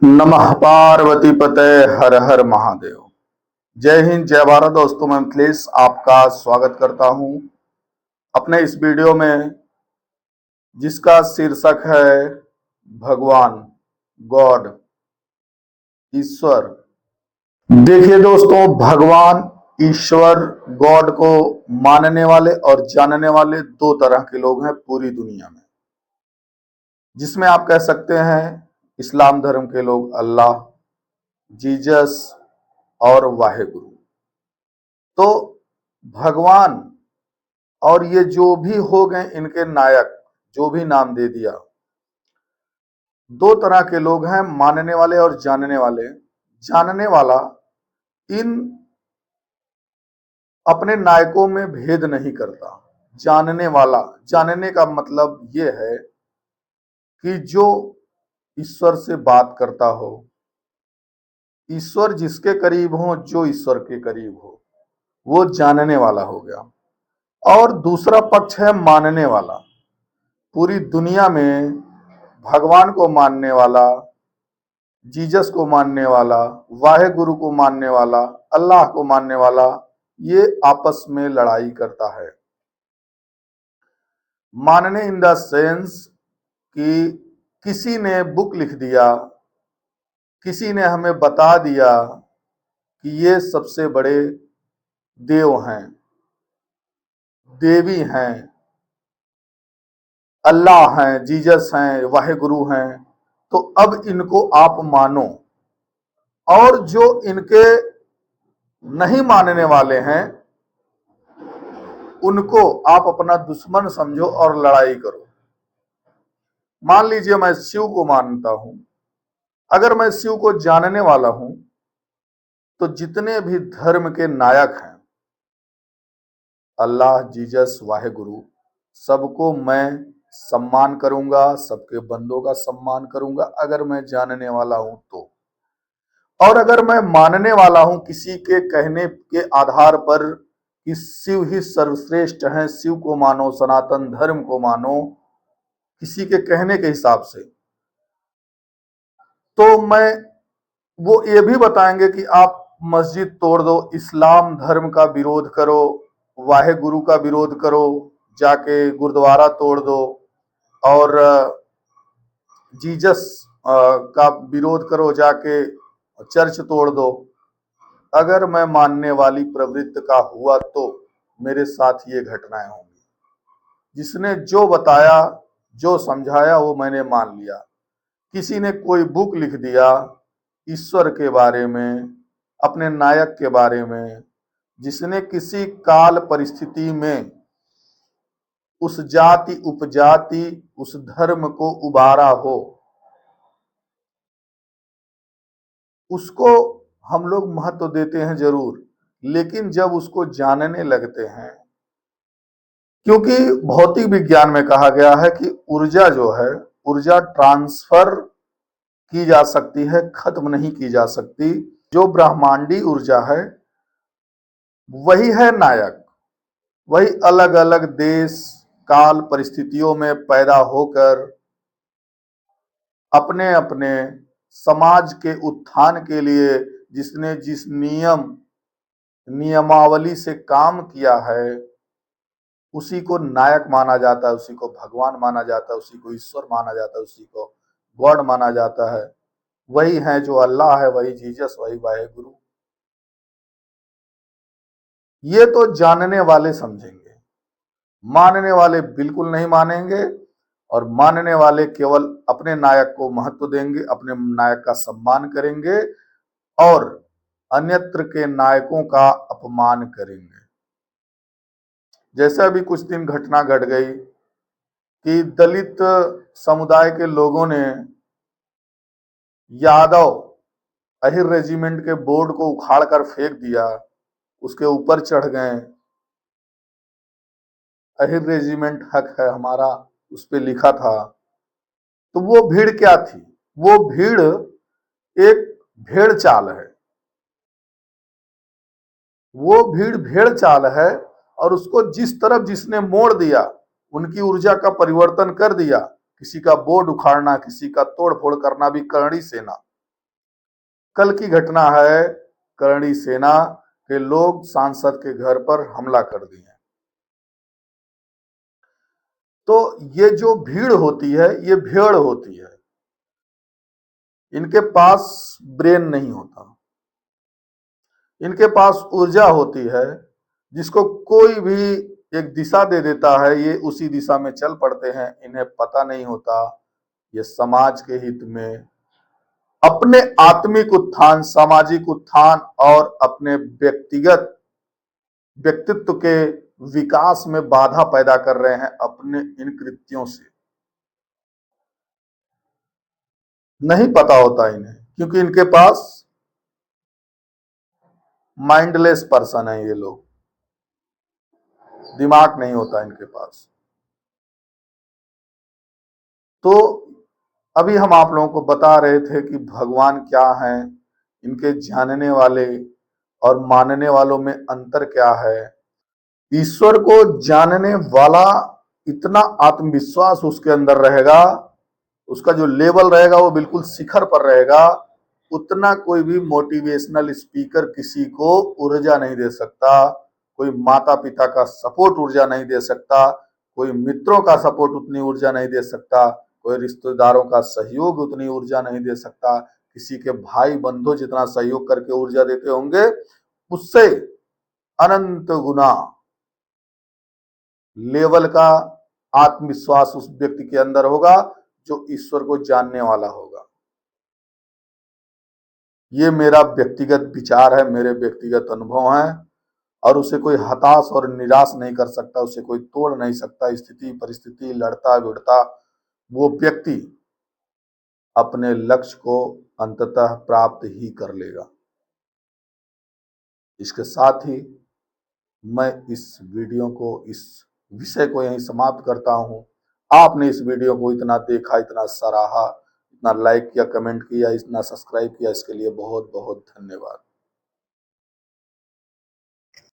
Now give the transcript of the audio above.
नमः पार्वती पते हर हर महादेव। जय हिंद जय भारत। दोस्तों मैं मिथिलेश आपका स्वागत करता हूं अपने इस वीडियो में, जिसका शीर्षक है भगवान, गॉड, ईश्वर। देखिए दोस्तों, भगवान, ईश्वर, गॉड को मानने वाले और जानने वाले दो तरह के लोग हैं पूरी दुनिया में, जिसमें आप कह सकते हैं इस्लाम धर्म के लोग अल्लाह, जीसस और वाहेगुरु। तो भगवान और ये जो भी हो गए इनके नायक, जो भी नाम दे दिया, दो तरह के लोग हैं, मानने वाले और जानने वाले। जानने वाला इन अपने नायकों में भेद नहीं करता। जानने वाला, जानने का मतलब ये है कि जो ईश्वर से बात करता हो, ईश्वर जिसके करीब हो, जो ईश्वर के करीब हो, वो जानने वाला हो गया। और दूसरा पक्ष है मानने वाला। पूरी दुनिया में भगवान को मानने वाला, जीसस को मानने वाला, वाहे गुरु को मानने वाला, अल्लाह को मानने वाला, ये आपस में लड़ाई करता है। मानने इन द सेंस कि किसी ने बुक लिख दिया, किसी ने हमें बता दिया कि ये सबसे बड़े देव हैं, देवी हैं, अल्लाह हैं, जीसस हैं, वाहे गुरु हैं, तो अब इनको आप मानो। और जो इनके नहीं मानने वाले हैं उनको आप अपना दुश्मन समझो और लड़ाई करो। मान लीजिए मैं शिव को मानता हूं, अगर मैं शिव को जानने वाला हूं तो जितने भी धर्म के नायक हैं, अल्लाह, जीसस, वाहेगुरु, सबको मैं सम्मान करूंगा, सबके बंदों का सम्मान करूंगा अगर मैं जानने वाला हूं तो। और अगर मैं मानने वाला हूं किसी के कहने के आधार पर कि शिव ही सर्वश्रेष्ठ हैं, शिव को मानो, सनातन धर्म को मानो, किसी के कहने के हिसाब से, तो मैं, वो ये भी बताएंगे कि आप मस्जिद तोड़ दो, इस्लाम धर्म का विरोध करो, वाहे गुरु का विरोध करो, जाके गुरुद्वारा तोड़ दो, और जीसस का विरोध करो, जाके चर्च तोड़ दो। अगर मैं मानने वाली प्रवृत्ति का हुआ तो मेरे साथ ये घटनाएं होंगी। जिसने जो बताया, जो समझाया, वो मैंने मान लिया। किसी ने कोई बुक लिख दिया ईश्वर के बारे में, अपने नायक के बारे में, जिसने किसी काल परिस्थिति में उस जाति, उपजाति, उस धर्म को उबारा हो, उसको हम लोग महत्व देते हैं जरूर। लेकिन जब उसको जानने लगते हैं, क्योंकि भौतिक विज्ञान में कहा गया है कि ऊर्जा जो है, ऊर्जा ट्रांसफर की जा सकती है, खत्म नहीं की जा सकती। जो ब्रह्मांडी ऊर्जा है वही है नायक। वही अलग अलग देश, काल, परिस्थितियों में पैदा होकर अपने अपने समाज के उत्थान के लिए जिसने जिस नियमावली से काम किया है, उसी को नायक माना जाता है, उसी को भगवान माना जाता है, उसी को ईश्वर माना जाता है, उसी को गॉड माना जाता है। वही है जो अल्लाह है, वही जीसस, वही वाहेगुरु। ये तो जानने वाले समझेंगे, मानने वाले बिल्कुल नहीं मानेंगे। और मानने वाले केवल अपने नायक को महत्व देंगे, अपने नायक का सम्मान करेंगे और अन्यत्र के नायकों का अपमान करेंगे। जैसे अभी कुछ दिन घटना घट गई कि दलित समुदाय के लोगों ने यादव अहिर रेजिमेंट के बोर्ड को उखाड़ कर फेंक दिया, उसके ऊपर चढ़ गए, अहिर रेजिमेंट हक है हमारा, उस पर लिखा था। तो वो भीड़ क्या थी? वो भीड़ एक भेड़ चाल है। वो भीड़ भेड़ चाल है और उसको जिस तरफ जिसने मोड़ दिया, उनकी ऊर्जा का परिवर्तन कर दिया। किसी का बोर्ड उखाड़ना, किसी का तोड़ फोड़ करना भी करणी सेना। कल की घटना है, करणी सेना के लोग सांसद के घर पर हमला कर दिए। तो ये जो भीड़ होती है, ये भेड़ होती है, इनके पास ब्रेन नहीं होता, इनके पास ऊर्जा होती है, जिसको कोई भी एक दिशा दे देता है, ये उसी दिशा में चल पड़ते हैं। इन्हें पता नहीं होता ये समाज के हित में, अपने आत्मिक उत्थान, सामाजिक उत्थान और अपने व्यक्तिगत व्यक्तित्व के विकास में बाधा पैदा कर रहे हैं अपने इन कृत्यों से। नहीं पता होता इन्हें, क्योंकि इनके पास माइंडलेस पर्सन है, ये लोग, दिमाग नहीं होता इनके पास। तो अभी हम आप लोगों को बता रहे थे कि भगवान क्या है, इनके जानने वाले और मानने वालों में अंतर क्या है। ईश्वर को जानने वाला इतना आत्मविश्वास उसके अंदर रहेगा, उसका जो लेवल रहेगा वो बिल्कुल शिखर पर रहेगा। उतना कोई भी मोटिवेशनल स्पीकर किसी को ऊर्जा नहीं दे सकता, कोई माता पिता का सपोर्ट ऊर्जा नहीं दे सकता, कोई मित्रों का सपोर्ट उतनी ऊर्जा नहीं दे सकता, कोई रिश्तेदारों का सहयोग उतनी ऊर्जा नहीं दे सकता। किसी के भाई बंधु जितना सहयोग करके ऊर्जा देते होंगे, उससे अनंत गुना लेवल का आत्मविश्वास उस व्यक्ति के अंदर होगा जो ईश्वर को जानने वाला होगा। ये मेरा व्यक्तिगत विचार है, मेरे व्यक्तिगत अनुभव हैं, और उसे कोई हताश और निराश नहीं कर सकता, उसे कोई तोड़ नहीं सकता। स्थिति परिस्थिति लड़ता भिड़ता वो व्यक्ति अपने लक्ष्य को अंततः प्राप्त ही कर लेगा। इसके साथ ही मैं इस वीडियो को, इस विषय को यहीं समाप्त करता हूं। आपने इस वीडियो को इतना देखा, इतना सराहा, इतना लाइक किया, कमेंट किया, इतना सब्सक्राइब किया, इसके लिए बहुत बहुत धन्यवाद।